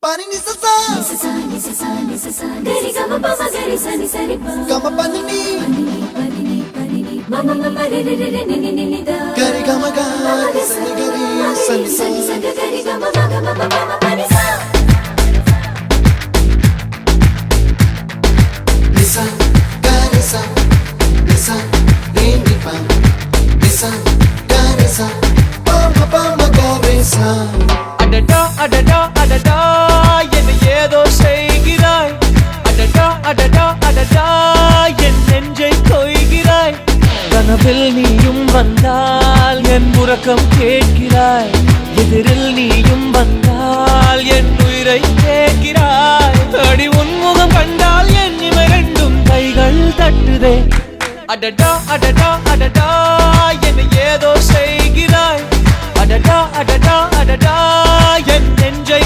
Pani ni sa sa gari gama pa ma gari sa ni sa ri pa gama pani ni mama mama re re re re ni ni ni da gari gama ga sa ni gari sa ni sa gari gama ma gama mama pani sa lisa gari sa lisa ni ni pa lisa gari sa pa ma gari sa adada adada adada என்ன ஏதோ செய்கிறாய் அடடா அடடா அடடா என் நெஞ்சை கொய்கிறாய் கனவில் நீயும் வந்தால் என் உறக்கம் கேட்கிறாய் எதிரில் நீயும் வந்தால் என் உயிரை கேட்கிறாய் அடி உன்முகம் கண்டால் என் இமை ரெண்டும் கைகள் தட்டுதே அடடா அடடா அடடா என்ன ஏதோ செய்கிறாய் அடடா அடடா அடடா என் நெஞ்சை